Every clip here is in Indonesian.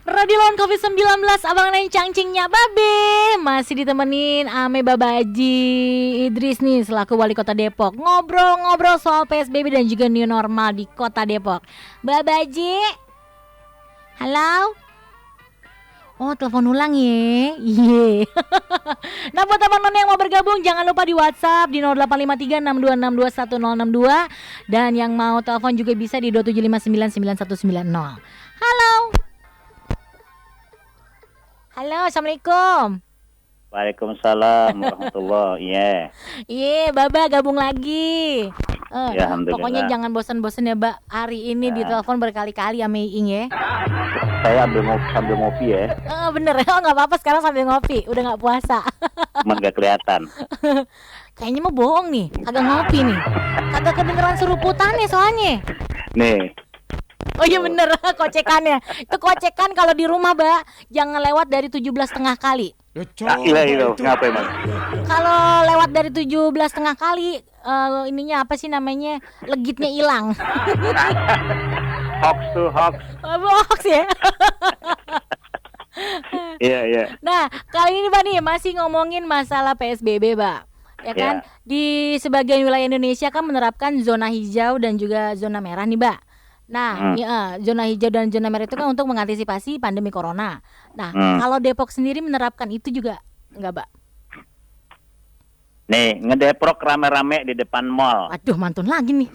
Radio lawan COVID-19, Abang Neng Cangcingnya Babe. Masih ditemenin ame Babaji Idris nih selaku Wali Kota Depok. Ngobrol-ngobrol soal PSBB dan juga new normal di Kota Depok. Babaji. Halo. Oh, telepon ulang ya. Iya. Nah, buat teman-teman yang mau bergabung jangan lupa di WhatsApp di 085362621062 dan yang mau telepon juga bisa di 275999190. Halo. Halo, assalamualaikum. Waalaikumsalam warahmatullahi. Iya, Baba gabung lagi. Ya, alhamdulillah. Pokoknya jangan bosan-bosan ya, Mbak. Hari ini ditelepon berkali-kali sama Iing ya. Saya sambil ngopi ya. Bener ya, nggak apa-apa sekarang sambil ngopi. Udah nggak puasa. Cuman gak kelihatan. Kayaknya mah bohong nih, kagak ngopi nih. Kagak kedengeran seruputannya soalnya. Nih. Oh iya bener, kocekannya. Itu kocekan kalau di rumah, Mbak. Jangan lewat dari 17,5 kali. Itu ngapa emang? Kalau lewat dari 17,5 kali, ininya apa sih namanya? Legitnya hilang. Hoax. Hoax ya. Iya. Nah, kali ini Pak nih masih ngomongin masalah PSBB, Pak. Ya kan? Di sebagian wilayah Indonesia kan menerapkan zona hijau dan juga zona merah nih, Pak. Nah, zona hijau dan zona merah itu kan untuk mengantisipasi pandemi corona. Nah, kalau Depok sendiri menerapkan itu juga enggak, Pak? Nih, ngedeprok rame-rame di depan mall. Aduh, mantun lagi nih.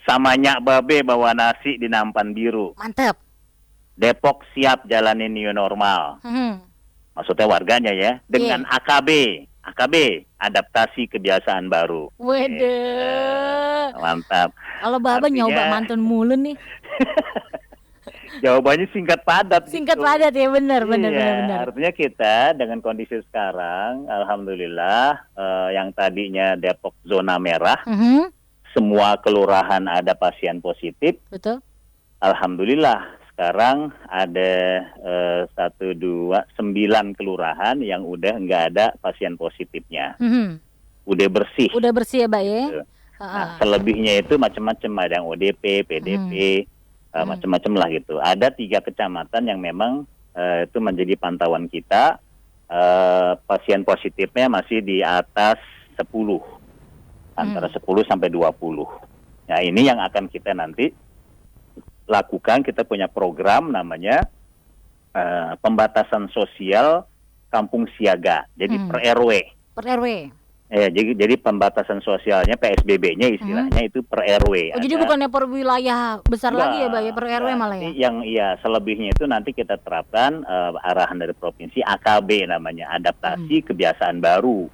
Sama Nyak Babe bawa nasi di nampan biru. Mantep. Depok siap jalanin new normal. Maksudnya warganya ya, dengan AKB, adaptasi kebiasaan baru. Wede. Mantap. Kalau Baba nyoba mantun mulu nih. Jawabannya singkat padat. Singkat padat ya, benar. Artinya kita dengan kondisi sekarang, alhamdulillah, yang tadinya Depok zona merah, semua kelurahan ada pasien positif. Betul. Alhamdulillah sekarang ada 9 kelurahan yang udah nggak ada pasien positifnya. Udah bersih. Udah bersih ya, Mbak ya. Nah, selebihnya itu macam-macam, ada yang ODP, PDP, macam-macam lah gitu. Ada 3 kecamatan yang memang itu menjadi pantauan kita, pasien positifnya masih di atas 10, antara 10 sampai 20. Nah, ini yang akan kita nanti lakukan. Kita punya program namanya pembatasan sosial kampung siaga. Jadi per RW. Per RW. Jadi pembatasan sosialnya PSBB-nya istilahnya itu per RW. Oh, jadi bukannya per wilayah besar lagi ya, Mbak ya, per RW malah ya? Yang selebihnya itu nanti kita terapkan arahan dari provinsi, AKB namanya, adaptasi kebiasaan baru.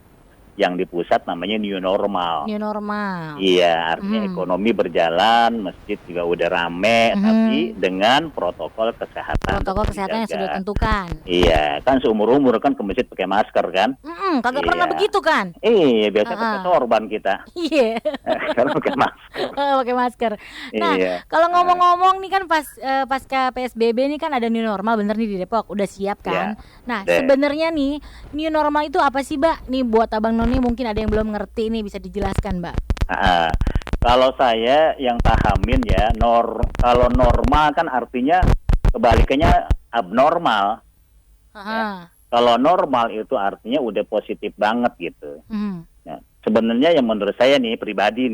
Yang di pusat namanya new normal. New normal. Iya, artinya ekonomi berjalan, masjid juga udah rame, tapi dengan protokol kesehatan. Protokol kesehatan yang sudah ditentukan. Iya, kan seumur-umur kan ke masjid pakai masker kan? Kagak pernah begitu kan? Iya, biasa pakai sorban kita. Iya. Sekarang pakai masker. Pakai masker. Nah, kalau ngomong-ngomong nih kan pasca PSBB nih kan ada new normal, bener nih di Depok, udah siap kan? Nah, sebenarnya nih new normal itu apa sih, Mbak? Nih buat Abang Noni mungkin ada yang belum ngerti nih, bisa dijelaskan, Mbak. Kalau saya yang pahamin ya, kalau normal kan artinya kebalikannya abnormal. Ya. Kalau normal itu artinya udah positif banget gitu. Nah, sebenarnya yang menurut saya nih pribadi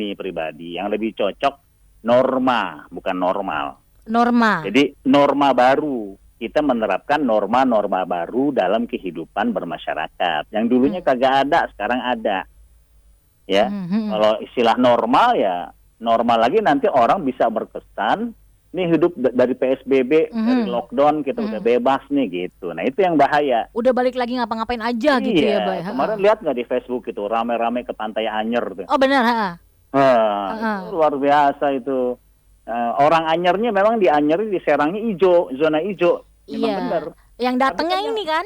yang lebih cocok norma, bukan normal. Norma. Jadi norma baru. Kita menerapkan norma-norma baru dalam kehidupan bermasyarakat. Yang dulunya kagak ada, sekarang ada. Ya, kalau istilah normal ya normal lagi nanti orang bisa berkesan, nih hidup dari PSBB, dari lockdown kita udah bebas nih gitu. Nah itu yang bahaya. Udah balik lagi ngapa-ngapain aja gitu ya, Bay. Kemarin lihat nggak di Facebook itu rame-rame ke Pantai Anyer tuh. Oh benar, itu luar biasa itu. Orang Anyarnya memang di Anyer di Serangnya hijau, zona hijau. Memang benar. Yang datangnya ini kan?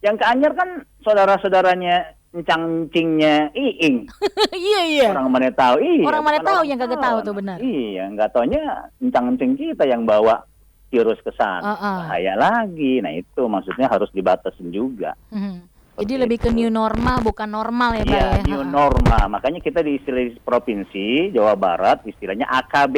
Yang ke Anyer kan saudara-saudaranya encang-encingnya Iing. Iya. Orang mana tahu? Iya. Orang mana tahu yang kagak tahu tuh benar. Iya, nggak taunya encang-encing kita yang bawa virus ke sana. Bahaya lagi. Nah itu maksudnya harus dibatasin juga. Jadi lebih ke new normal bukan normal ya, Mbak Iya, ya. new normal. Makanya kita di istilah provinsi Jawa Barat istilahnya AKB.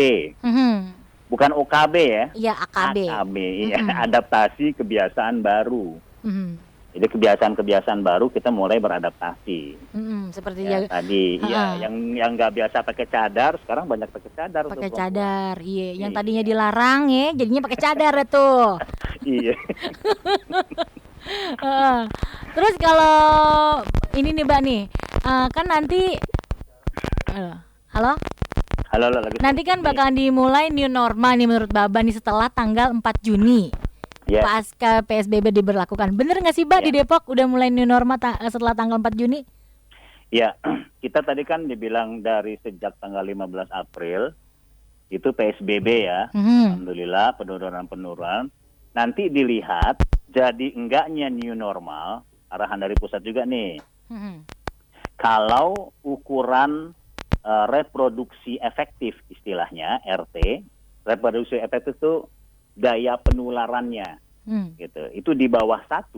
Bukan OKB ya. Iya, AKB. AKB, iya, adaptasi kebiasaan baru. Mhm. Jadi kebiasaan-kebiasaan baru kita mulai beradaptasi. Seperti Ya, tadi, ya, yang nggak biasa pakai cadar, sekarang banyak pakai cadar. pakai untuk perempuan. cadar, iya. Yang Iya. tadinya dilarang ya, jadinya pakai cadar ya tuh. Iya. Heeh. Terus kalau ini nih Mbak nih, kan nanti, halo? Halo, lagi. Nanti kan bakalan dimulai new normal nih menurut Baba nih setelah tanggal 4 Juni. Ya, Pasca PSBB diberlakukan. Bener nggak sih Mbak di Depok udah mulai new normal setelah tanggal 4 Juni? ya, kita tadi kan dibilang dari sejak tanggal 15 April itu PSBB ya. Alhamdulillah penurunan. Nanti dilihat jadi enggaknya new normal, arahan dari pusat juga nih. Kalau ukuran reproduksi efektif istilahnya RT, reproduksi efektif itu daya penularannya, gitu. Itu di bawah 1,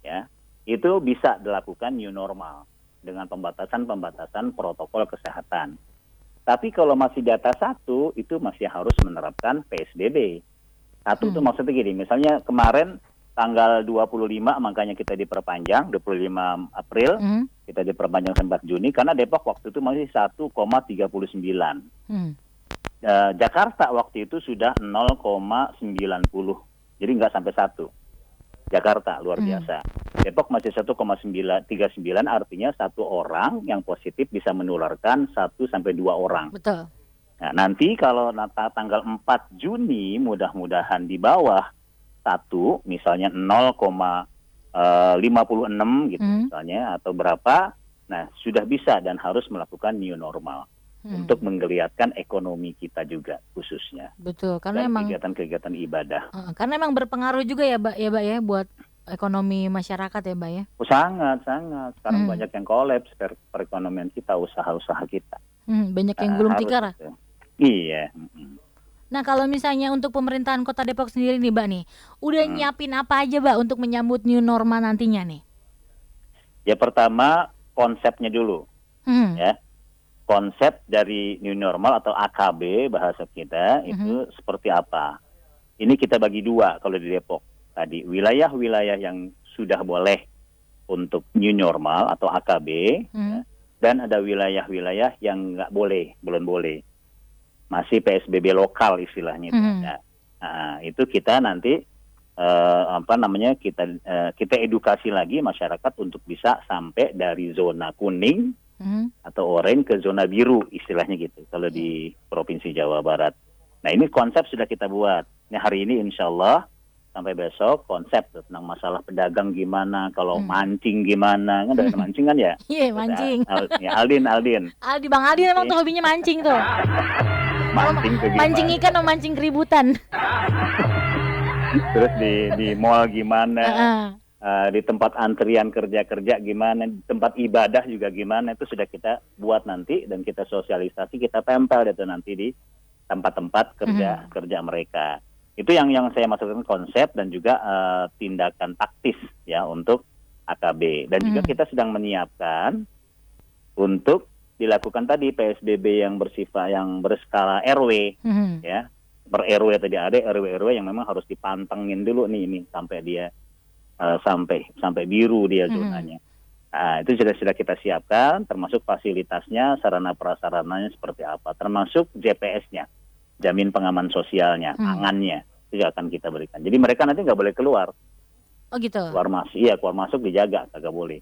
ya, itu bisa dilakukan new normal dengan pembatasan protokol kesehatan. Tapi kalau masih di atas 1, itu masih harus menerapkan PSBB. 1 itu maksudnya gini, misalnya kemarin tanggal 25 makanya kita diperpanjang 25 April, kita diperpanjang sampai 4 Juni karena Depok waktu itu masih 1,39. Jakarta waktu itu sudah 0,90. Jadi nggak sampai 1. Jakarta luar biasa. Depok masih 1,39, artinya 1 orang yang positif bisa menularkan 1 sampai 2 orang. Betul. Nah, nanti kalau tanggal 4 Juni mudah-mudahan di bawah 1, misalnya 0,56 gitu misalnya atau berapa, nah sudah bisa dan harus melakukan new normal untuk menggeliatkan ekonomi kita juga khususnya. Betul, karena dan emang kegiatan-kegiatan ibadah. Karena emang berpengaruh juga ya, Mbak ya buat ekonomi masyarakat ya, Mbak ya. Sangat. Sekarang banyak yang kolaps perekonomian kita, usaha-usaha kita. Banyak yang gulung tikar. Iya. Nah, kalau misalnya untuk pemerintahan Kota Depok sendiri nih, Mbak nih, udah nyiapin apa aja, Mbak, untuk menyambut new normal nantinya nih? Ya, pertama konsepnya dulu. Ya. Konsep dari new normal atau AKB bahasa kita itu seperti apa? Ini kita bagi 2 kalau di Depok. Tadi wilayah-wilayah yang sudah boleh untuk new normal atau AKB, ya, dan ada wilayah-wilayah yang nggak boleh, belum boleh. Masih PSBB lokal istilahnya. Nah, itu kita nanti kita edukasi lagi masyarakat untuk bisa sampai dari zona kuning atau oranye ke zona biru istilahnya gitu kalau di Provinsi Jawa Barat. Nah, ini konsep sudah kita buat. Nah, hari ini insya Allah sampai besok konsep tentang masalah pedagang gimana, kalau mancing gimana, kan ada mancing kan ya? Iya, mancing. Aldin. Bang Aldin emang tuh hobinya mancing tuh. Mancing tuh gimana? Mancing ikan atau mancing keributan. Terus di mall gimana? Di tempat antrian kerja gimana, di tempat ibadah juga gimana, itu sudah kita buat nanti dan kita sosialisasi, kita tempel itu nanti di tempat-tempat kerja mereka. Itu yang saya maksudkan konsep dan juga tindakan taktis ya untuk AKB. Dan juga kita sedang menyiapkan untuk dilakukan tadi PSBB yang bersifat yang berskala RW ya. Per RW tadi ada RW yang memang harus dipantengin dulu nih ini sampai dia sampai biru dia zonanya. Nah, itu sudah kita siapkan, termasuk fasilitasnya, sarana prasarananya seperti apa, termasuk JPS-nya, jamin pengaman sosialnya, pangannya, itu akan kita berikan. Jadi mereka nanti nggak boleh keluar. Oh gitu. Keluar masuk dijaga, nggak boleh.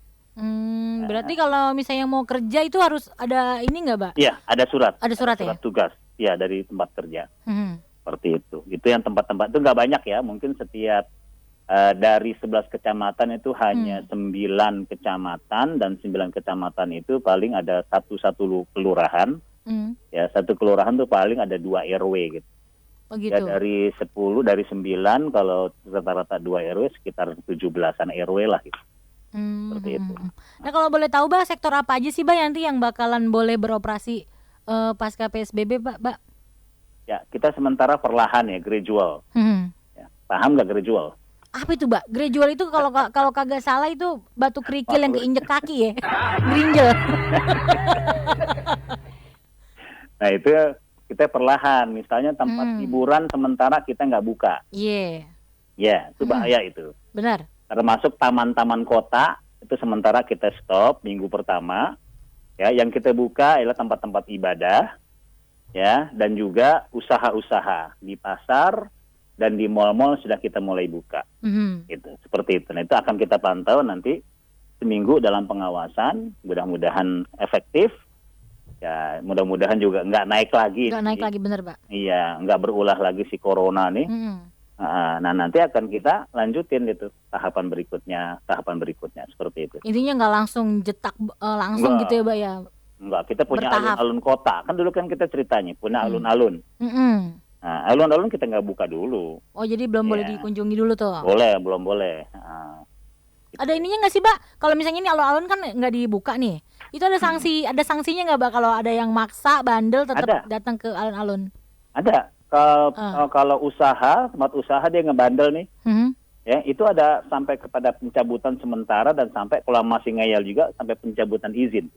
Berarti kalau misalnya mau kerja itu harus ada ini nggak, Mbak? Iya, ada surat. Ada surat ya? Surat tugas, ya dari tempat kerja. Seperti itu. Itu yang tempat-tempat itu nggak banyak ya, mungkin setiap dari 11 kecamatan itu hanya 9 kecamatan, dan 9 kecamatan itu paling ada satu kelurahan. Ya, satu kelurahan tuh paling ada 2 RW gitu. Oh gitu. Ya, dari 9 kalau rata-rata 2 RW sekitar 17-an RW lah gitu. Seperti itu. Nah, kalau boleh tahu, Mbak, sektor apa aja sih, Mbak, nanti yang bakalan boleh beroperasi pasca PSBB, Mbak? Ya, kita sementara perlahan ya, gradual. Ya, paham nggak gradual? Apa itu, Mbak? Gradual itu kalau kagak salah itu batu kerikil yang keinjek kaki ya. Gerinjel. Nah itu kita perlahan, misalnya tempat hiburan sementara kita nggak buka. Iya. Ya, itu bahaya itu. Benar. Termasuk taman-taman kota, itu sementara kita stop minggu pertama. Ya, yang kita buka adalah tempat-tempat ibadah, ya, dan juga usaha-usaha di pasar dan di mal-mal sudah kita mulai buka. Gitu, seperti itu. Nah, itu akan kita pantau nanti seminggu dalam pengawasan, mudah-mudahan efektif. Ya, mudah-mudahan juga nggak naik lagi. Nggak naik lagi, bener, Pak. Iya, nggak berulah lagi si corona nih. Nah, nanti akan kita lanjutin itu tahapan berikutnya seperti itu. Intinya nggak langsung jetak langsung Nggak. gitu ya, Mbak ya. Enggak, kita punya Bertahap. alun-alun kota. Kan dulu kan kita ceritanya punya alun-alun. Nah, alun-alun kita nggak buka dulu. Oh, jadi belum boleh Iya. dikunjungi dulu tuh. Belum boleh. Ada ininya nggak sih, Mbak? Kalau misalnya ini alun-alun kan nggak dibuka nih. Itu ada ada sanksinya nggak, Mbak? Kalau ada yang maksa bandel tetap datang ke alun-alun. Ada. Kalau tempat usaha dia ngebandel nih, ya itu ada sampai kepada pencabutan sementara dan sampai kalau masih ngeyel juga sampai pencabutan izin.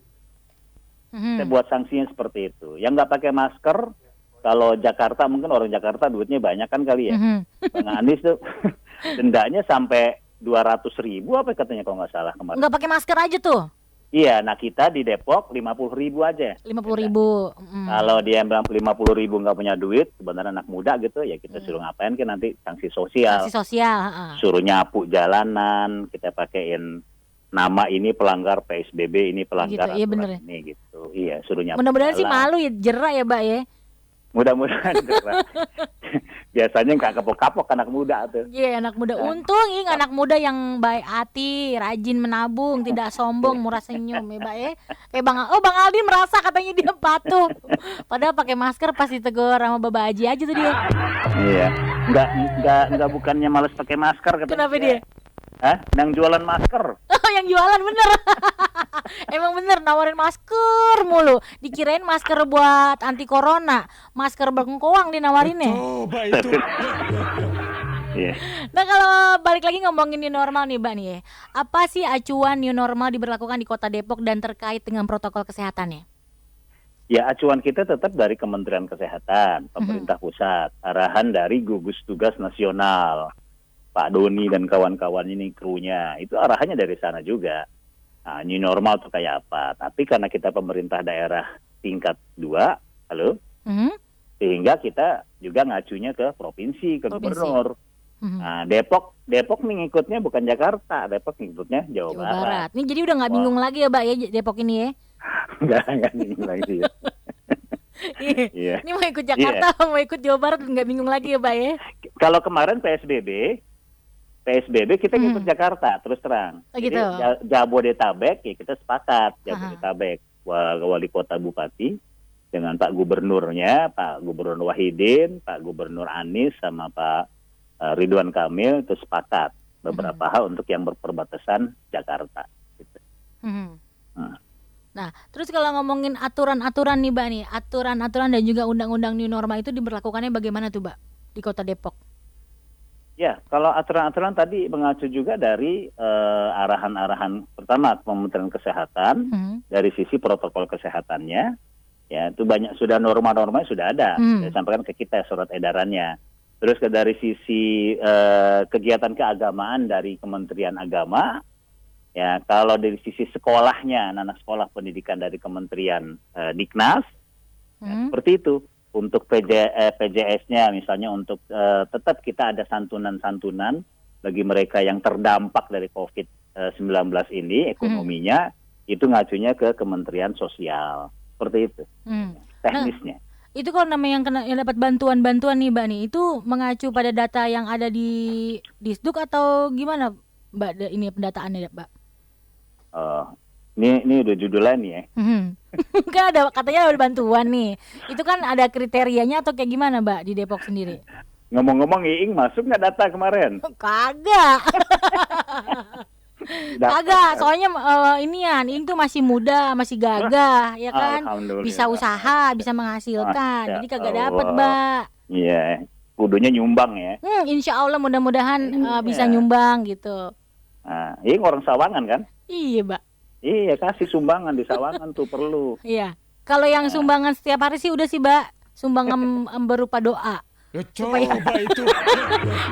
Kita buat sanksinya seperti itu. Yang nggak pakai masker, kalau Jakarta mungkin orang Jakarta duitnya banyak kan kali ya. Bang Anies tuh dendanya sampai 200.000 apa katanya kalau nggak salah kemarin. Nggak pakai masker aja tuh. Iya, nah kita di Depok 50.000 aja. 50.000. Kalau dia bilang 50.000 nggak punya duit, sebenarnya anak muda gitu, ya kita suruh ngapain kan nanti sanksi sosial. Sanksi sosial. Suruh nyapu jalanan, kita pakein nama ini pelanggar PSBB, ini pelanggar Gitu, iya bener ya. ini gitu. Iya, suruh nyapu. Mudah-mudahan sih jalan. malu ya, jerak ya, Mbak ya. Mudah-mudahan. Biasanya nggak kapok-kapok anak muda tuh. Iya, anak muda. Untung anak muda yang baik hati, rajin menabung, tidak sombong, murah senyum ya, Mbak ya. Kayak Bang Aldi merasa katanya dia patuh. Padahal pakai masker pasti tegur sama Baba Haji aja tuh dia. Iya. Nggak bukannya males pakai masker katanya. Kenapa dia? Hah? Yang jualan masker. Oh, yang jualan bener. Emang bener nawarin masker mulu. Dikirain masker buat anti corona, masker bengkoang dinawarinnya. Coba itu. Iya. Nah, kalau balik lagi ngomongin new normal nih, Mbak nih ya. Apa sih acuan new normal diberlakukan di Kota Depok dan terkait dengan protokol kesehatannya? Ya, acuan kita tetap dari Kementerian Kesehatan, pemerintah pusat, arahan dari gugus tugas nasional, Pak Doni dan kawan-kawan ini krunya, itu arahannya dari sana juga. Nah, new normal itu kayak apa? Tapi karena kita pemerintah daerah tingkat 2, sehingga kita juga ngacunya ke provinsi, ke gubernur. Nah, Depok mengikutnya bukan Jakarta, Depok mengikutnya Jawa Barat. Ini jadi udah nggak bingung lagi ya, Mbak ya, Depok ini ya? Nggak bingung lagi ya. Iya. Ini mau ikut Jakarta, mau ikut Jawa Barat nggak bingung lagi ya, Mbak ya? Kalau kemarin PSBB kita ikut Jakarta terus terang. Oh, gitu. Jadi Jabodetabek ya kita sepakat Jabodetabek, wali kota bupati dengan Pak Gubernurnya, Pak Gubernur Wahidin, Pak Gubernur Anies sama Pak Ridwan Kamil itu sepakat beberapa hal untuk yang berperbatasan Jakarta. Gitu. Nah, terus kalau ngomongin aturan-aturan nih, Mbak nih, aturan-aturan dan juga undang-undang new normal itu diberlakukannya bagaimana tuh, Mbak, di Kota Depok? Ya, kalau aturan-aturan tadi mengacu juga dari arahan-arahan pertama Kementerian Kesehatan dari sisi protokol kesehatannya, ya itu banyak sudah norma-normanya sudah ada, sudah disampaikan ke kita surat edarannya. Terus dari sisi kegiatan keagamaan dari Kementerian Agama, ya kalau dari sisi sekolahnya, anak sekolah pendidikan dari Kementerian Diknas, ya, seperti itu. Untuk PJS-nya misalnya untuk tetap kita ada santunan-santunan bagi mereka yang terdampak dari COVID-19 ini ekonominya, itu ngacunya ke Kementerian Sosial. Seperti itu. Teknisnya. Nah, itu kalau namanya yang dapat bantuan-bantuan nih, Mbak nih, itu mengacu pada data yang ada di Disduk atau gimana, Mbak, ini pendataannya, Mbak? Ini udah judulan nih ya. Kan ada katanya ada bantuan nih. Itu kan ada kriterianya atau kayak gimana, Mbak, di Depok sendiri? Ngomong-ngomong, Iing masuk nggak data kemarin? Kagak. Kagak, soalnya Iing tuh masih muda, masih gagah, ya kan? Bisa usaha, bisa menghasilkan. Jadi kagak dapat, Mbak. Iya. kudunya nyumbang ya. Insya Allah mudah-mudahan bisa nyumbang gitu. Nah, ini orang Sawangan kan? Iya, Mbak. Iya, kasih sumbangan di Sawangan tuh perlu. Iya. Kalau yang sumbangan setiap hari sih udah sih, Mbak. Sumbangan berupa doa. Ya coba itu.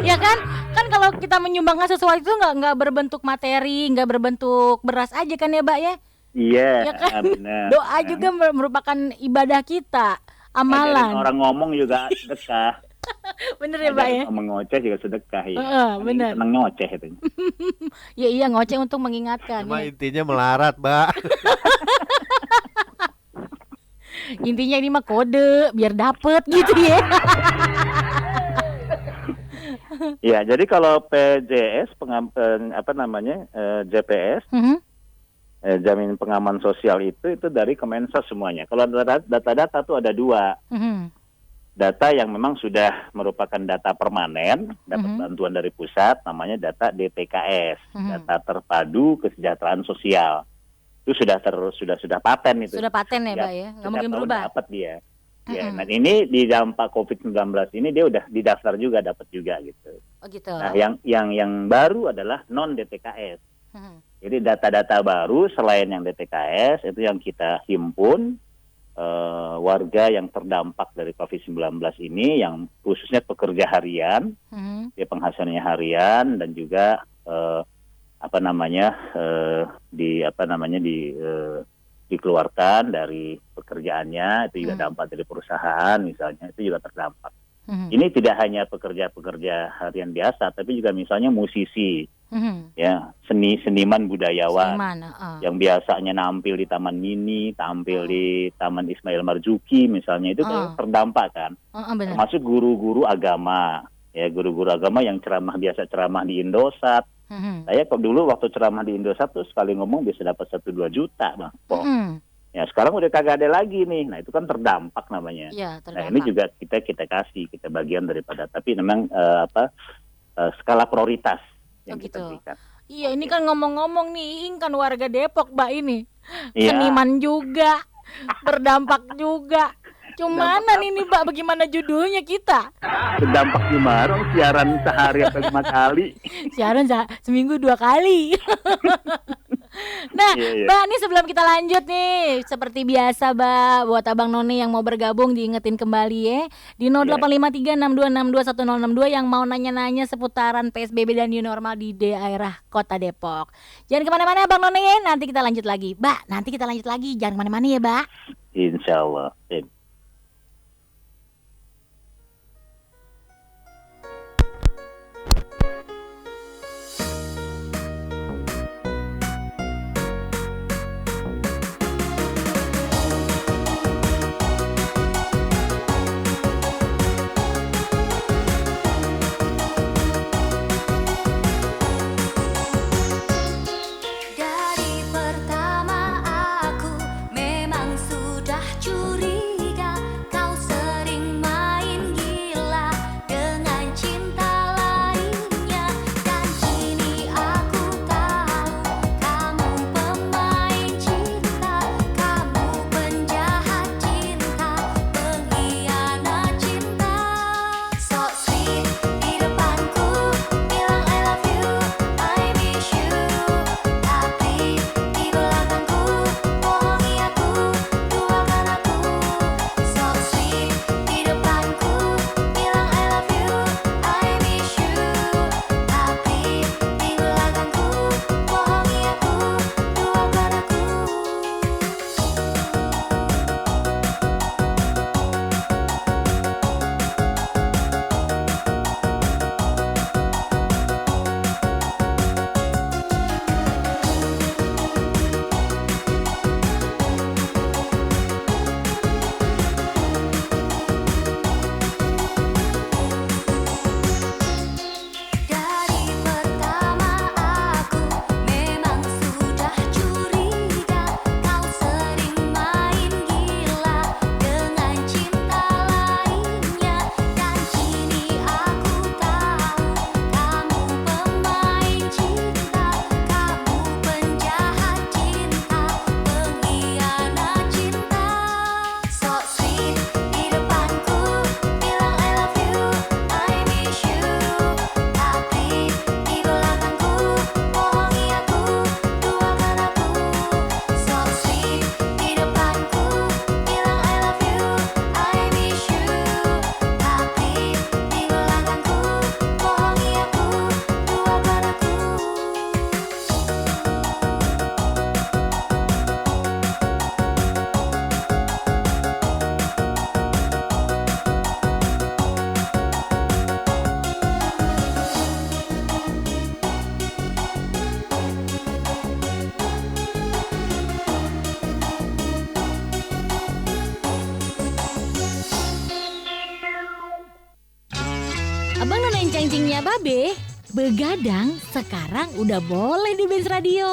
Ya kan? Kan kalau kita menyumbangkan sesuatu itu nggak berbentuk materi, nggak berbentuk beras aja kan ya, Mbak ya? Iya, Ya kan? benar. Doa juga merupakan ibadah kita, amalan. Orang ngomong juga sedekah. Bener ya, Mbak ya? Ngomong ngoceh juga sedekah ya. Bener. Seneng nyoceh itu. Ya iya, ngoceh untuk mengingatkan. Cuma Ya. intinya melarat, Mbak. Intinya ini mah kode biar dapet gitu ya. Ya, jadi kalau PJS JPS jaminan pengaman sosial itu dari Kemensos semuanya. Kalau data-data tuh ada 2. Data yang memang sudah merupakan data permanen, dapat bantuan dari pusat, namanya data DTKS, data terpadu kesejahteraan sosial. Itu sudah paten itu. Sudah paten ya, Mbak ya? Nggak mungkin berubah. Dapat dia. Ya, nah ini di dampak COVID-19 ini dia udah didaftar juga, dapat juga gitu. Oh gitu. Nah, yang baru adalah non DTKS. Jadi data-data baru selain yang DTKS itu yang kita himpun warga yang terdampak dari COVID-19 ini, yang khususnya pekerja harian, ya penghasilannya harian dan juga dikeluarkan dari pekerjaannya, itu juga dampak dari perusahaan misalnya, itu juga terdampak. Ini tidak hanya pekerja harian biasa, tapi juga misalnya musisi, ya seniman budayawan, yang biasanya nampil di Taman Mini, tampil di Taman Ismail Marzuki misalnya, itu terdampak kan. Termasuk guru-guru agama, ya guru-guru agama yang biasa ceramah di Indosat. Saya dulu waktu ceramah di Indosat tuh sekali ngomong bisa dapat 1-2 juta, Bang. Ya sekarang udah kagak ada lagi nih. Nah itu kan terdampak namanya. Ya, Nah ini juga kita kasih, kita bagian daripada, tapi memang skala prioritas yang kita berikan. Iya, ini kan ngomong-ngomong nih, Iing kan warga Depok, Mbak ini. Iya. Seniman juga, berdampak juga. Cumanan ini, Mbak, bagaimana judulnya kita? Berdampak gimana? Siaran sehari atau 5 kali? Siaran seminggu 2 kali. Nah, Iya. Mbak, nih sebelum kita lanjut nih, seperti biasa, Mbak, buat Abang None yang mau bergabung diingetin kembali ya, di 085362621062 yang mau nanya-nanya seputaran PSBB dan new normal di daerah Kota Depok. Jangan kemana-mana, Abang None ya, nanti kita lanjut lagi. Mbak, nanti kita lanjut lagi, jangan kemana-mana ya, Mbak. Insya Allah. Dari pertama aku memang sudah curiga. Cangcingnya Babe, begadang sekarang udah boleh di Benz Radio.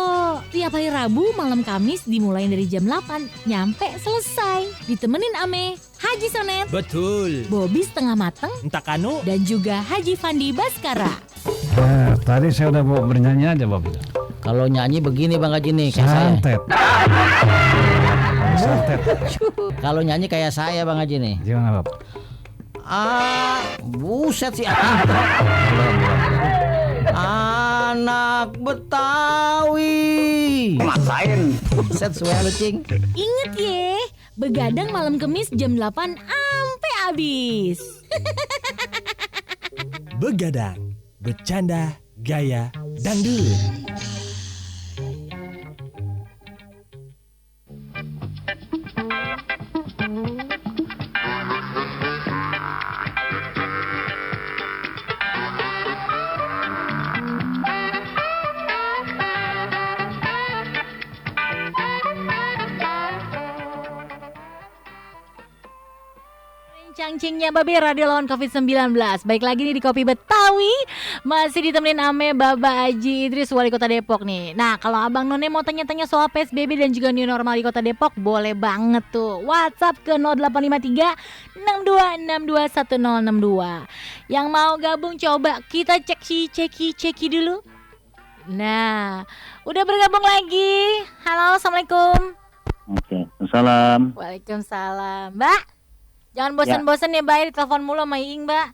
Tiap hari Rabu malam Kamis dimulai dari jam 8 nyampe selesai. Ditemenin ame Haji Sonet, Betul. Bobby setengah mateng, Entah kanu. dan juga Haji Fandi Baskara. Tadi saya udah mau bernyanyi aja Bob. Kalau nyanyi begini Bang Haji nih kayak saya. Santet. Santet. Kalau nyanyi kayak saya Bang Haji nih. Gimana Bob? Buset sih. Anak Betawi. Maksain. Buset suara lucing. Ingat ye, begadang malam Kamis jam 8 ampe habis. Begadang, bercanda, gaya, dangdut. Cangcingnya Babe, radio lawan COVID-19. Baik lagi nih di Kopi Betawi. Masih ditemenin ame Baba Haji Idris, Wali Kota Depok nih. Nah, kalau Abang None mau tanya-tanya soal PSBB dan juga new normal di Kota Depok, boleh banget tuh. WhatsApp ke 0853 6262 1062. Yang mau gabung coba kita ceki dulu. Nah, udah bergabung lagi. Halo, Assalamualaikum. Oke, Assalamualaikum. Waalaikumsalam. Mbak, jangan bosan-bosan ya Mbak, telepon mulu sama Iing Mbak.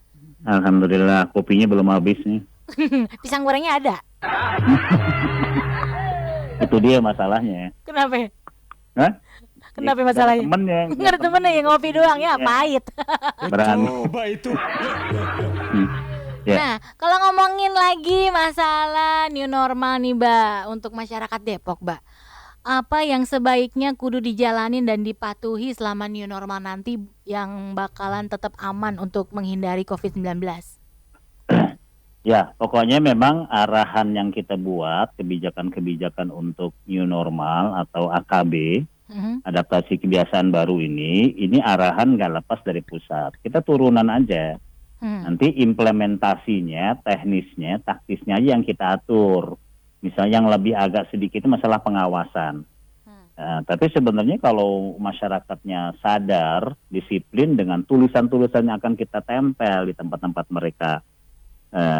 Alhamdulillah, kopinya belum habis nih. Pisang gorengnya ada. Itu dia masalahnya. Kenapa? Hah? Kenapa Ya, masalahnya? Temennya. Nggak ada temennya yang ngopi doang ya, pahit. Berani. Coba itu. Ya. Nah, kalau ngomongin lagi masalah new normal nih Mbak, untuk masyarakat Depok Mbak, apa yang sebaiknya kudu dijalanin dan dipatuhi selama new normal nanti yang bakalan tetap aman untuk menghindari COVID-19? Ya, pokoknya memang arahan yang kita buat, kebijakan-kebijakan untuk new normal atau AKB, adaptasi kebiasaan baru ini arahan nggak lepas dari pusat. Kita turunan aja. Nanti implementasinya, teknisnya, taktisnya aja yang kita atur. Misalnya yang lebih agak sedikit itu masalah pengawasan. Nah, tapi sebenarnya kalau masyarakatnya sadar, disiplin dengan tulisan-tulisan yang akan kita tempel di tempat-tempat mereka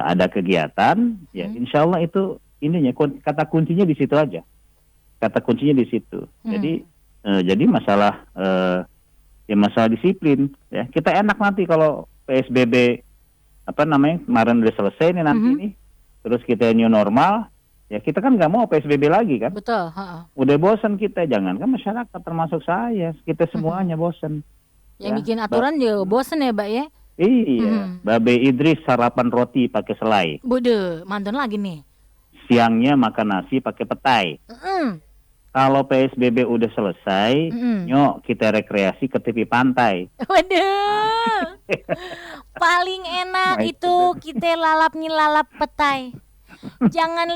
ada kegiatan, ya insya Allah itu ininya kata kuncinya di situ aja. Kata kuncinya di situ. Jadi masalah masalah disiplin. Ya kita enak nanti kalau PSBB kemarin udah selesai nih nanti nih, terus kita new normal. Ya kita kan nggak mau PSBB lagi kan. Betul. Udah bosan kita, jangankan masyarakat termasuk saya, kita semuanya bosan. Yang bikin aturan juga bosen ya Mbak ya. Iya, Babe Idris sarapan roti pakai selai. Bude, mantun lagi nih. Siangnya makan nasi pakai petai. Kalau PSBB udah selesai, nyok kita rekreasi ke tepi pantai. Waduh. Paling enak itu kita lalap petai. Jangan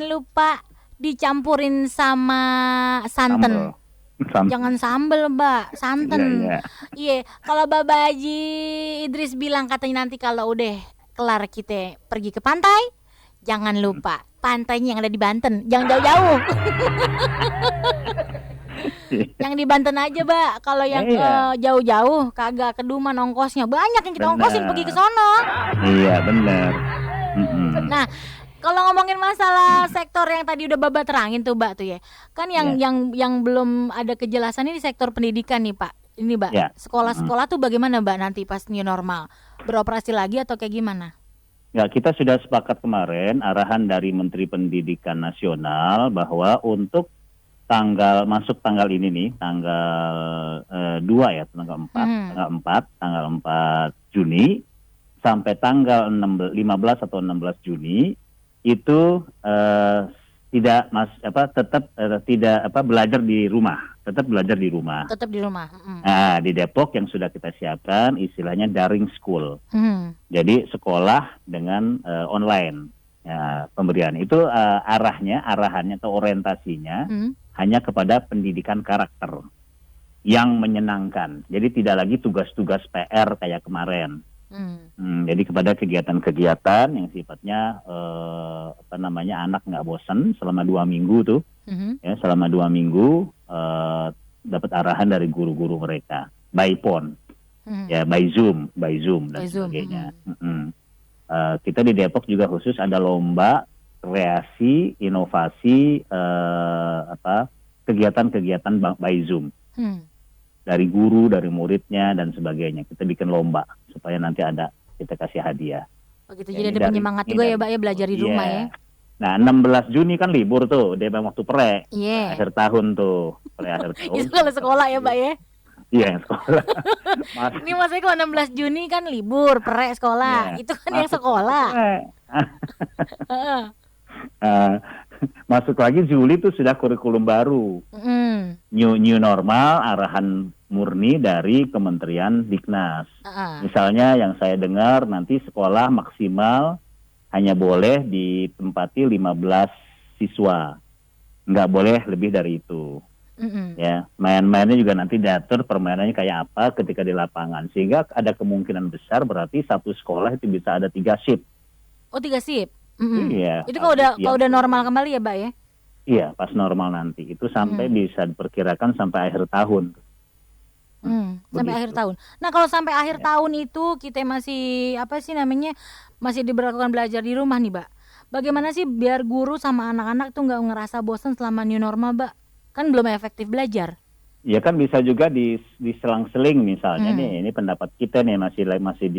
lupa dicampurin sama santan. Jangan sambel Mbak, santan. Iya, kalau Baba Haji Idris bilang katanya nanti kalau udah kelar kita pergi ke pantai, jangan lupa pantainya yang ada di Banten, jangan jauh-jauh. Yang di Banten aja Mbak, kalau yang jauh-jauh kagak keduman ongkosnya, banyak yang kita ongkosin pergi ke sono. Iya benar. Nah, kalau ngomongin masalah sektor yang tadi udah Baba terangin tuh Mbak tuh ya. Kan yang belum ada kejelasan ini di sektor pendidikan nih Pak. Ini Mbak, sekolah-sekolah tuh bagaimana Mbak nanti pas new normal? Beroperasi lagi atau kayak gimana? Ya, kita sudah sepakat kemarin arahan dari Menteri Pendidikan Nasional bahwa untuk masuk tanggal ini nih, tanggal 2 ya, tanggal 4 Juni sampai tanggal 15 atau 16 Juni itu tidak belajar di rumah, tetap belajar di rumah. Tetap di rumah. Nah, di Depok yang sudah kita siapkan istilahnya daring school. Jadi sekolah dengan online. Ya, pemberian itu arahannya atau orientasinya hanya kepada pendidikan karakter yang menyenangkan. Jadi tidak lagi tugas-tugas PR kayak kemarin. Jadi kepada kegiatan-kegiatan yang sifatnya anak nggak bosan selama 2 minggu tuh, ya selama 2 minggu dapat arahan dari guru-guru mereka, by phone, ya by Zoom dan sebagainya. Kita di Depok juga khusus ada lomba kreasi, inovasi, kegiatan-kegiatan by Zoom. Dari guru, dari muridnya dan sebagainya. Kita bikin lomba supaya nanti kita kasih hadiah. Begitu, jadi ada penyemangat juga ya, Mbak ya, belajar di rumah ya. Nah, 16 Juni kan libur tuh, dia memang waktu akhir tahun tuh, akhir tahun. Itu kalau sekolah ya, Mbak ya. Iya, sekolah. Ini maksudnya kalau 16 Juni kan libur, sekolah. Itu kan yang sekolah. Masuk lagi Juli tuh sudah kurikulum baru. New normal, arahan murni dari Kementerian Diknas. Misalnya yang saya dengar nanti sekolah maksimal hanya boleh ditempati 15 siswa. Nggak boleh lebih dari itu. Ya, main-mainnya juga nanti diatur permainannya kayak apa ketika di lapangan. Sehingga ada kemungkinan besar berarti satu sekolah itu bisa ada 3 shift. Oh, 3 shift. Iya. Itu kalau udah normal kembali ya, Mbak ya? Iya, pas normal nanti. Itu sampai bisa diperkirakan sampai akhir tahun. Sampai akhir tahun. Nah, kalau sampai akhir tahun itu kita masih masih diberlakukan belajar di rumah nih, Mbak. Bagaimana sih biar guru sama anak-anak tuh nggak ngerasa bosan selama new normal, Mbak? Kan belum efektif belajar. Ya kan bisa juga diselang-seling misalnya ini pendapat kita nih masih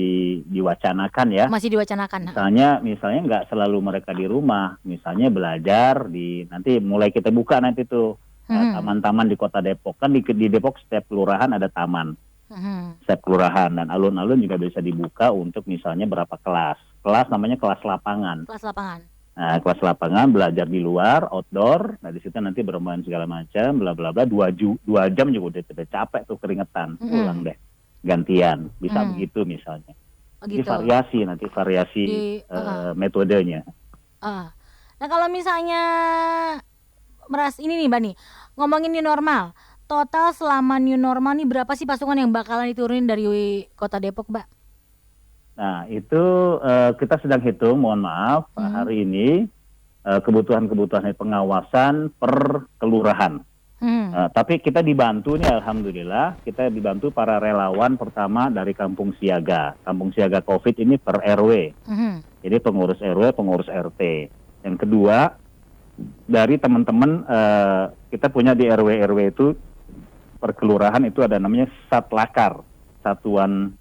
diwacanakan ya. Masih diwacanakan. Misalnya nggak selalu mereka di rumah, misalnya belajar nanti mulai kita buka nanti tuh taman-taman di Kota Depok. Kan di Depok setiap kelurahan ada taman. Setiap kelurahan dan alun-alun juga bisa dibuka untuk misalnya berapa kelas. Kelas namanya kelas lapangan. Kelas lapangan. Nah, kelas lapangan belajar di luar, outdoor. Nah, di situ nanti bermain segala macam, bla bla bla. 2 jam juga udah capek tuh keringetan. Pulang deh, gantian. Bisa begitu misalnya. Jadi variasi metodenya. Nah, kalau misalnya ini nih, Mbak nih, ngomongin new normal. Total selama new normal nih berapa sih pasukan yang bakalan diturunin dari Kota Depok, Mbak? Nah, itu kita sedang hitung, mohon maaf, hari ini kebutuhan-kebutuhan pengawasan per kelurahan. Tapi kita dibantu nih, alhamdulillah, kita dibantu para relawan pertama dari Kampung Siaga. Kampung Siaga COVID ini per RW. Jadi pengurus RW, pengurus RT. Yang kedua, dari teman-teman kita punya di RW-RW itu per kelurahan itu ada namanya Satlakar, Satuan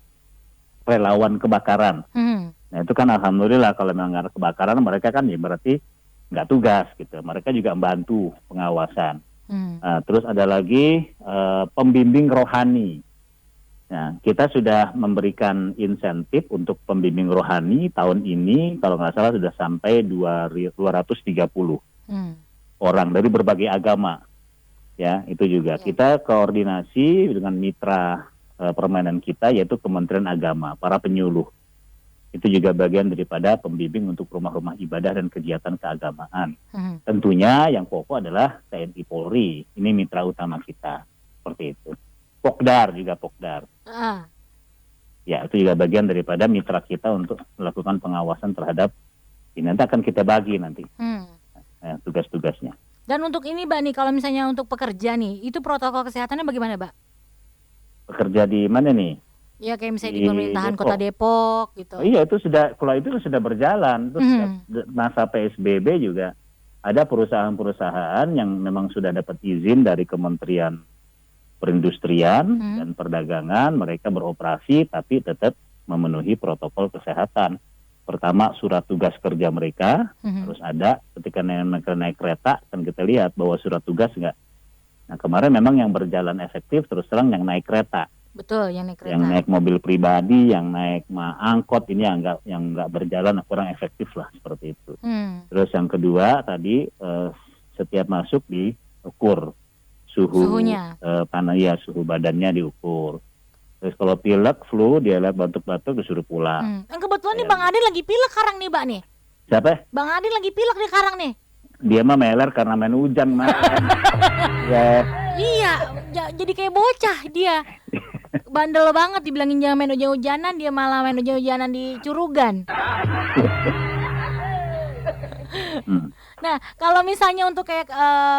Relawan Kebakaran. Nah itu kan alhamdulillah kalau memang ada kebakaran mereka kan ya berarti nggak tugas gitu. Mereka juga membantu pengawasan. Terus ada lagi pembimbing rohani. Nah kita sudah memberikan insentif untuk pembimbing rohani tahun ini kalau nggak salah sudah sampai 230 orang dari berbagai agama. Ya itu juga kita koordinasi dengan mitra permainan kita yaitu Kementerian Agama, para penyuluh. Itu juga bagian daripada pembimbing untuk rumah-rumah ibadah dan kegiatan keagamaan. Tentunya yang pokok adalah TNI Polri, ini mitra utama kita, seperti itu. Pokdar. Ya, itu juga bagian daripada mitra kita untuk melakukan pengawasan terhadap ini. Nanti akan kita bagi nanti tugas-tugasnya. Dan untuk ini, Mbak nih, kalau misalnya untuk pekerja nih, itu protokol kesehatannya bagaimana, Mbak? Bekerja di mana nih? Ya kayak misalnya di pemerintahan Kota Depok gitu. Iya itu sudah berjalan. Terus masa PSBB juga ada perusahaan-perusahaan yang memang sudah dapat izin dari Kementerian Perindustrian dan Perdagangan, mereka beroperasi tapi tetap memenuhi protokol kesehatan. Pertama surat tugas kerja mereka harus ada. Ketika mereka naik kereta kan kita lihat bahwa surat tugas enggak. Nah kemarin memang yang berjalan efektif terus terang yang naik kereta. Betul, yang naik kereta. Yang naik mobil pribadi, yang naik angkot ini yang nggak berjalan kurang efektif lah seperti itu. Terus yang kedua tadi setiap masuk diukur suhunya, suhu badannya diukur. Terus kalau pilek, flu, dia lihat batuk-batuk disuruh pulang. Kebetulan nih Bang Adin lagi pilek sekarang nih, Mbak nih. Siapa? Bang Adin lagi pilek nih sekarang nih. Dia mah meler karena main hujan, Mas. Ya. Iya, jadi kayak bocah dia. Bandel banget, dibilangin jangan main hujan-hujanan, dia malah main hujan-hujanan di Curugan. Nah, kalau misalnya untuk kayak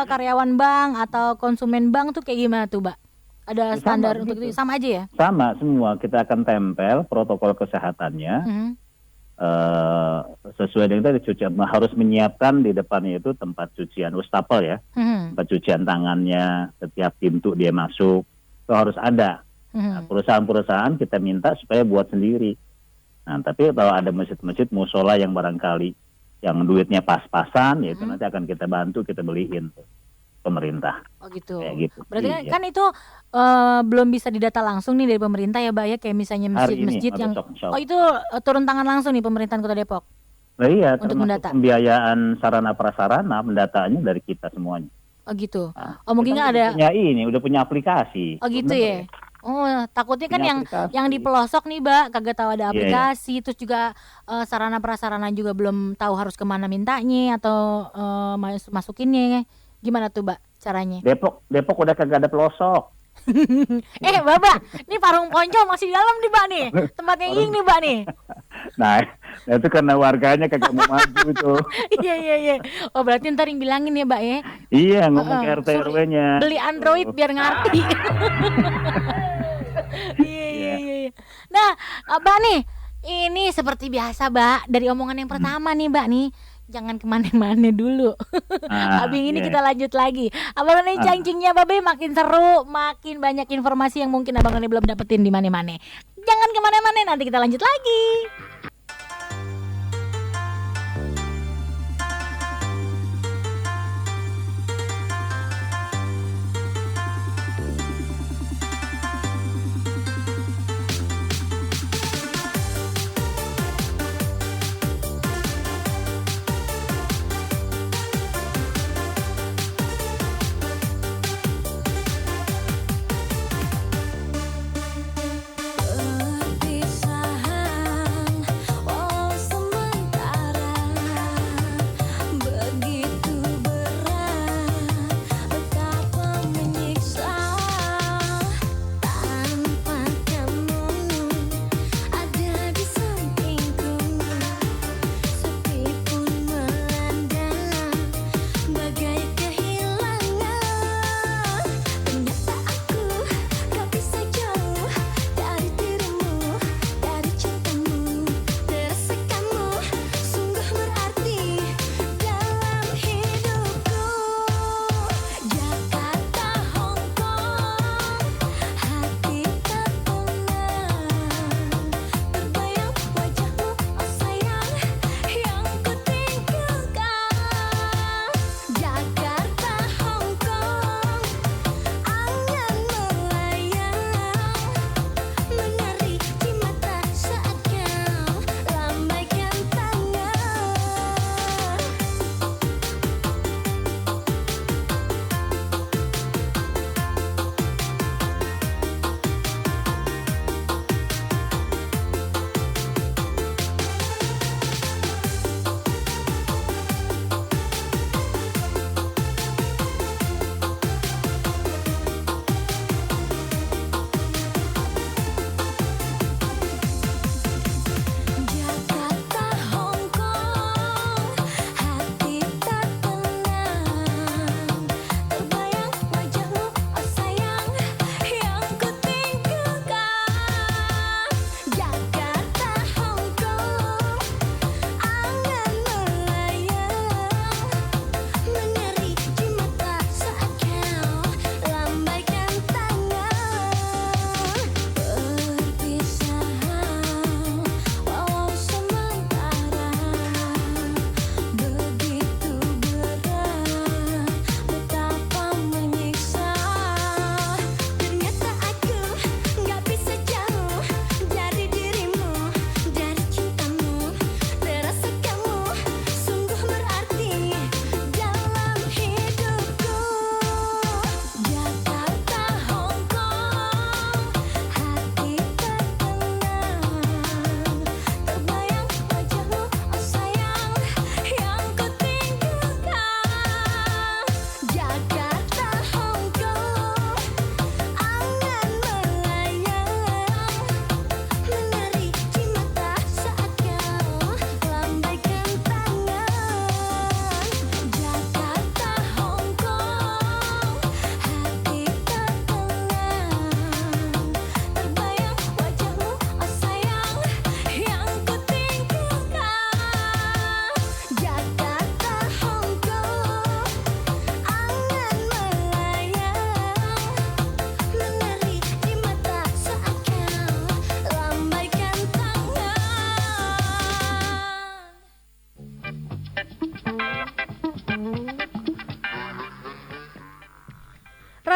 karyawan bank atau konsumen bank tuh kayak gimana tuh, Mbak? Ada Ya, standar sama untuk gitu. itu sama aja ya? Sama semua, kita akan tempel protokol kesehatannya Mhm. sesuai dengan tadi cucian. Harus menyiapkan di depannya itu tempat cucian wastafel ya, Mhm. tempat cucian tangannya, setiap pintu dia masuk itu harus ada. Nah, Mhm. perusahaan-perusahaan kita minta supaya buat sendiri. Nah, tapi kalau ada masjid-masjid musola yang barangkali yang duitnya pas-pasan, ya itu nanti akan kita bantu, kita beliin tuh, pemerintah. Oh gitu. Kayak gitu. Berarti Iya. kan itu belum bisa didata langsung nih dari pemerintah ya, Mbak ya, kayak misalnya Hari ini, masjid-masjid yang besok, insya Allah. Oh itu turun tangan langsung nih pemerintahan Kota Depok. Nah, iya, Untuk termasuk mendata. pembiayaan sarana prasarana, pendataannya dari kita semuanya. Oh gitu. Nah, Oh mungkin kita nggak ada. udah punya aplikasi. Oh gitu ya. Oh takutnya kan Punya yang aplikasi. di pelosok nih, Mbak, kagak tahu ada Iya, aplikasi, terus juga sarana prasarana juga belum tahu harus kemana mintanya atau masukinnya. Gimana tuh, Mbak, caranya? Depok udah kagak ada pelosok. Mbak, ini Parung Poncol masih di dalam nih, Mbak nih. Tempatnya Ying nih, Mbak nih. Nah, itu karena warganya kagak mau maju tuh. Iya. Oh berarti ntar yang bilangin ya, Mbak ya. Iya, ngomong ke RT Suruh RW-nya. beli Android biar ngerti. Iya. Nah, Mbak nih, ini seperti biasa, Mbak, dari omongan yang pertama nih, Mbak nih. Jangan kemana-mana dulu. Abing ini iya. kita lanjut lagi. Abang ini cangcingnya Babe makin seru, makin banyak informasi yang mungkin abang ini belum dapetin di mana-mana. Jangan kemana-mana, nanti kita lanjut lagi. Perpisahan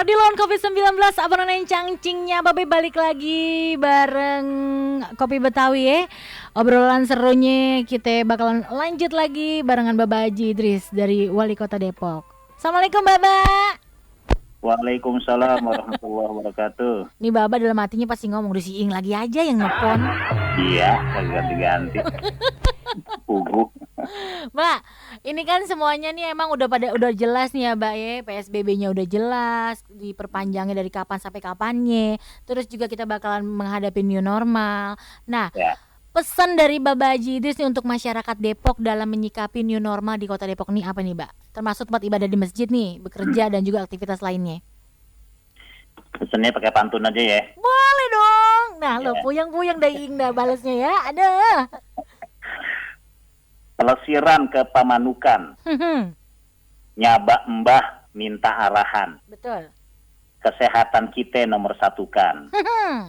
di lawan COVID-19, Abang Neng Cangcingnya Babe balik lagi bareng Kopi Betawi ya. Obrolan serunya kita bakalan lanjut lagi barengan Baba Haji Idris dari Wali Kota Depok. Assalamualaikum Baba. Waalaikumsalam warahmatullahi wabarakatuh. Nih Baba dalam hatinya pasti ngomong, udah si Ing lagi aja yang nelfon. Iya, ganti-ganti. Pugu. Mbak, ini kan semuanya nih emang udah jelas nih ya Mbak ya. PSBB-nya udah jelas, diperpanjangnya dari kapan sampai kapannya. Terus juga kita bakalan menghadapi new normal. Nah, Ya. pesan dari Baba Haji Idris nih untuk masyarakat Depok dalam menyikapi new normal di Kota Depok nih apa nih Mbak? Termasuk tempat ibadah di masjid nih, bekerja dan juga aktivitas lainnya. Pesannya pakai pantun aja ya. Boleh dong. Nah, lo Ya. puyang-puyang daing dah balasnya ya. Ada. Pelesiran ke Pamanukan, nyaba mbah minta arahan. Betul. Kesehatan kita nomor satukan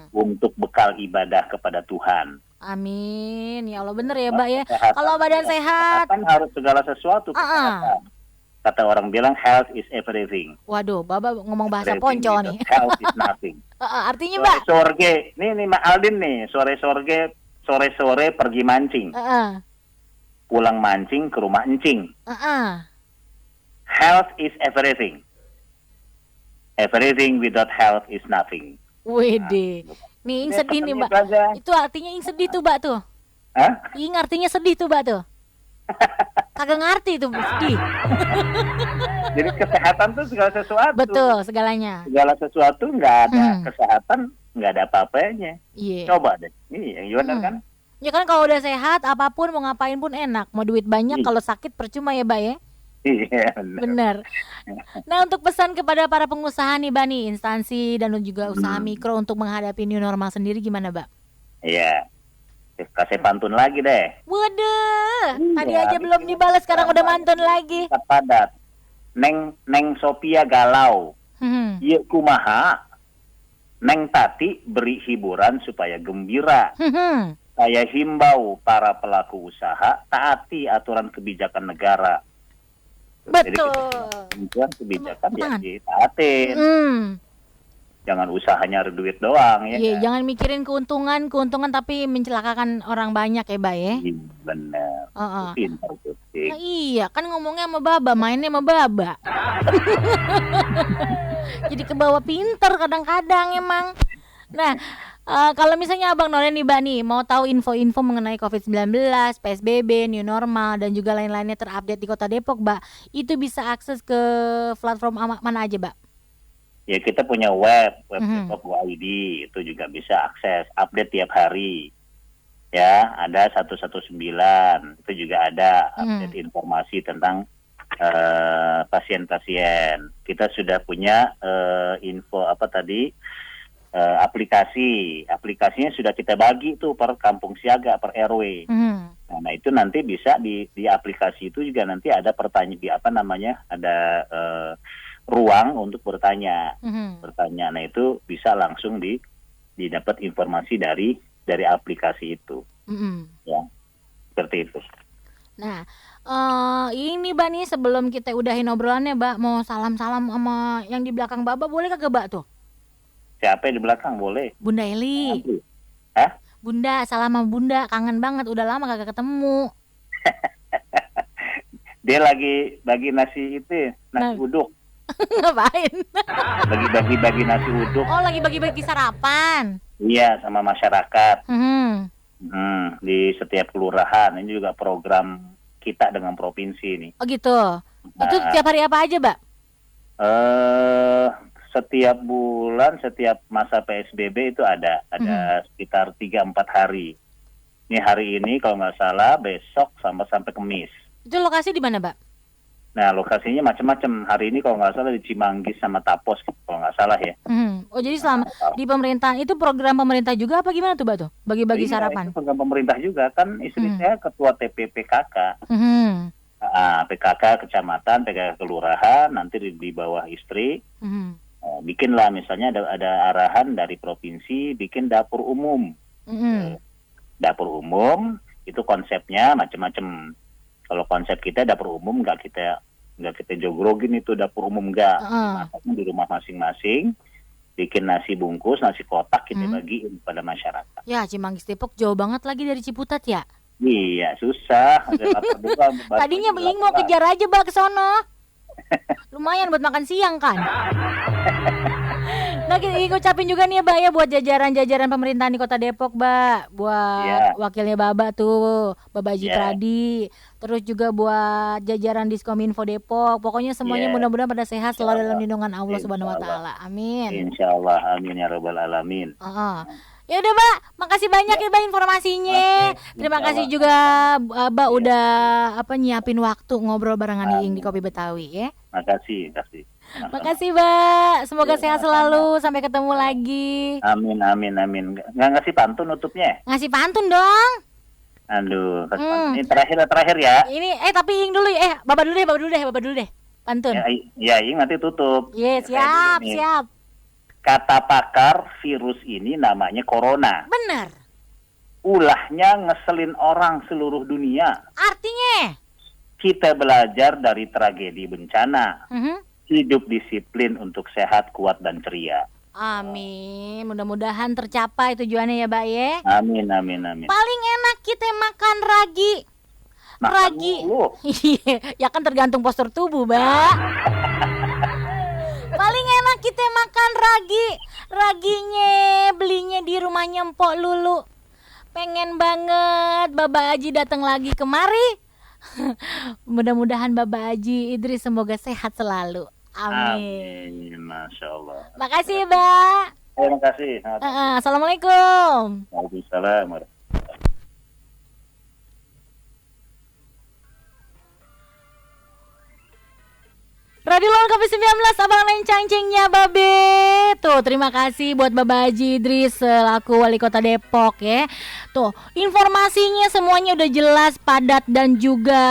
untuk bekal ibadah kepada Tuhan. Amin. Ya Allah bener ya Mbak ya. Kesehatan- Kalau badan sehat. Kesehatan harus segala sesuatu. Kesehatan. Kata orang bilang health is everything. Waduh, Baba ngomong bahasa Everything ponco is- nih. Health is nothing. Artinya Mbak. Sore-sore, nih Mak Aldin nih, sore-sore pergi mancing. Pulang mancing ke rumah encing. Health is everything. Everything without health is nothing. Wede. Nih Ing sedih nih Mbak. Itu artinya Ing sedih tuh Mbak tuh. Hah? Ing artinya sedih tuh Mbak tuh. Kagak ngerti tuh sedih. Jadi kesehatan tuh segala sesuatu. Betul segalanya. Segala sesuatu nggak ada kesehatan, nggak ada apa-apanya. Iya. Coba deh. Ini yang benar kan? Ya kan kalau udah sehat apapun mau ngapain pun enak. Mau duit banyak kalau sakit percuma ya Mbak ya. Iya Benar. Nah untuk pesan kepada para pengusaha nih Mbak nih, instansi dan juga usaha mikro untuk menghadapi new normal sendiri gimana Mbak? Iya. Kasih pantun lagi deh. Waduh, tadi Iya, aja belum dibalas sekarang udah mantun lagi. Kita padat. Neng Sophia galau. Iya kumaha. Neng Tati beri hiburan supaya gembira. Saya himbau para pelaku usaha taati aturan kebijakan negara. Betul. Jadi kebijakan ya Tangan. ditaatin. Jangan usahanya duit doang ya. Iya, jangan mikirin keuntungan tapi mencelakakan orang banyak ya, Mbak ya. Iya, bener. Pintar tuh. Nah, iya, kan ngomongnya sama Baba, mainnya sama Baba. Jadi kebawa pinter kadang-kadang emang. Nah, kalau misalnya Abang None nih Mbak nih mau tahu info-info mengenai COVID-19, PSBB, new normal dan juga lain-lainnya terupdate di Kota Depok, Mbak, itu bisa akses ke platform mana aja, Mbak? Ya kita punya web Depok.id, itu juga bisa akses update tiap hari. Ya, ada 119, itu juga ada update informasi tentang pasien-pasien. Kita sudah punya info aplikasinya sudah kita bagi tuh per kampung siaga, per RW. Nah itu nanti bisa di aplikasi itu juga nanti ada pertanyaan ada ruang untuk bertanya. Nah itu bisa langsung didapat informasi dari aplikasi itu. Ya, seperti itu. Nah, ini Mbak nih sebelum kita udahin obrolannya, Mbak, mau salam-salam sama yang di belakang Baba boleh kagak, Mbak tuh? Siapa yang di belakang boleh? Bunda Eli. Hah? Bunda, salam sama Bunda, kangen banget, udah lama kagak ketemu. Dia lagi bagi nasi nasi uduk. Ngapain? Bagi nasi uduk. Oh, lagi bagi-bagi sarapan. Iya, sama masyarakat. Di setiap kelurahan. Ini juga program kita dengan provinsi ini. Oh gitu. Itu tiap hari apa aja, Mbak? Setiap bulan, setiap masa PSBB itu ada sekitar 3-4 hari. Ini hari ini kalau nggak salah besok sampai Kamis. Itu lokasi di mana, Mbak? Nah lokasinya macam-macam. Hari ini kalau nggak salah di Cimanggis sama Tapos kalau nggak salah ya. Oh jadi selama di pemerintahan itu program pemerintah juga apa gimana tuh, Mbak tuh? Bagi-bagi sarapan? Itu program pemerintah juga kan, istri saya ketua TPPKK. PKK kecamatan, PKK kelurahan, nanti di bawah istri. Bikinlah misalnya ada arahan dari provinsi bikin dapur umum. Dapur umum itu konsepnya macam-macam. Kalau konsep kita dapur umum nggak kita nggak kita jogrogin itu dapur umum, nggak. Heeh. Masaknya di rumah masing-masing, bikin nasi bungkus, nasi kotak kita bagiin pada masyarakat. Ya, Cimanggis Depok jauh banget lagi dari Ciputat ya. Iya, susah. Ada lapar juga, Tadinya balik Iing mau lapar. kejar aja Mbak ke sono. Lumayan buat makan siang kan. Nah, kita ucapin juga nih ya Mbak ya buat jajaran-jajaran pemerintahan di Kota Depok, Mbak. Buat Iya. wakilnya Baba tuh, Baba Haji Iya. Pradi. Terus juga buat jajaran Diskominfo Depok. Pokoknya semuanya Iya. mudah-mudahan pada sehat selalu dalam Insyaallah. lindungan Allah Subhanahu wa Insyaallah. taala. Amin. Insya Allah, amin ya rabbal alamin. Heeh. Ya udah Mbak, makasih banyak ya Mbak informasinya. Oke, Terima insya kasih Allah. juga Mbak udah nyiapin waktu ngobrol barengan Iing di Kopi Betawi ya. Makasih. Makasih Mbak, semoga Ya, sehat selalu. Sampai ketemu lagi. Amin. Nggak ngasih pantun nutupnya? Ngasih pantun dong. Aduh, kasih pantun. Ini terakhir ya. Ini tapi Iing dulu ya. Bapak dulu deh. Pantun. Ya, ini nanti tutup. Yes, Saya siap, dulu nih. siap. Kata pakar, virus ini namanya corona. Bener. Ulahnya ngeselin orang seluruh dunia. Artinya? Kita belajar dari tragedi bencana. Mhm. Hidup disiplin untuk sehat, kuat, dan ceria. Amin. Mudah-mudahan tercapai tujuannya ya, Mbak ya. Amin. Paling enak kita makan ragi. Makan Ragi. mulu. Iya, ya kan tergantung postur tubuh, Mbak. Paling enak kita makan ragi. Raginya belinya di rumahnya Mpok Lulu. Pengen banget Baba Haji datang lagi kemari. Mudah-mudahan Baba Haji Idris semoga sehat selalu. Amin. Masya Allah. Makasih ya, Mbak. Terima kasih. Assalamualaikum. Waalaikumsalam. Radio Lawan Covid-19 Abang Neng Cangcingnya Babe. Tuh terima kasih buat Baba Haji Idris selaku Wali Kota Depok ya. Tuh informasinya semuanya udah jelas, padat dan juga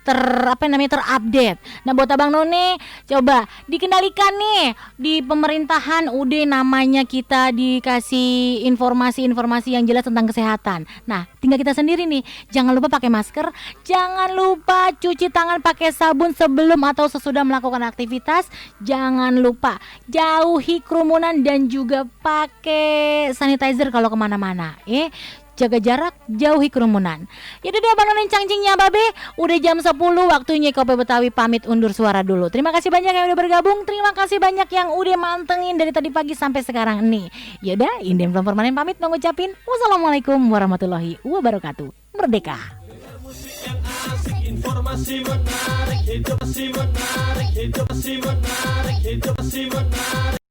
terupdate. Nah buat Abang None coba dikendalikan nih di pemerintahan udah namanya kita dikasih informasi-informasi yang jelas tentang kesehatan. Nah tinggal kita sendiri nih, jangan lupa pakai masker, jangan lupa cuci tangan pakai sabun sebelum atau sesudah melakukan aktivitas, jangan lupa jauhi kerumunan dan juga pakai sanitizer kalau kemana-mana jaga jarak, jauhi kerumunan. Yaudah deh Abang None Cangcingnya Babe, udah jam 10 waktunya Kopi Betawi pamit undur suara dulu. Terima kasih banyak yang udah bergabung, terima kasih banyak yang udah mantengin dari tadi pagi sampai sekarang nih. Yaudah, Indem Permanen pamit mengucapin wassalamualaikum warahmatullahi wabarakatuh. Merdeka. Informasi menarik, hidup si menarik, hidup si menarik, hidup si menarik.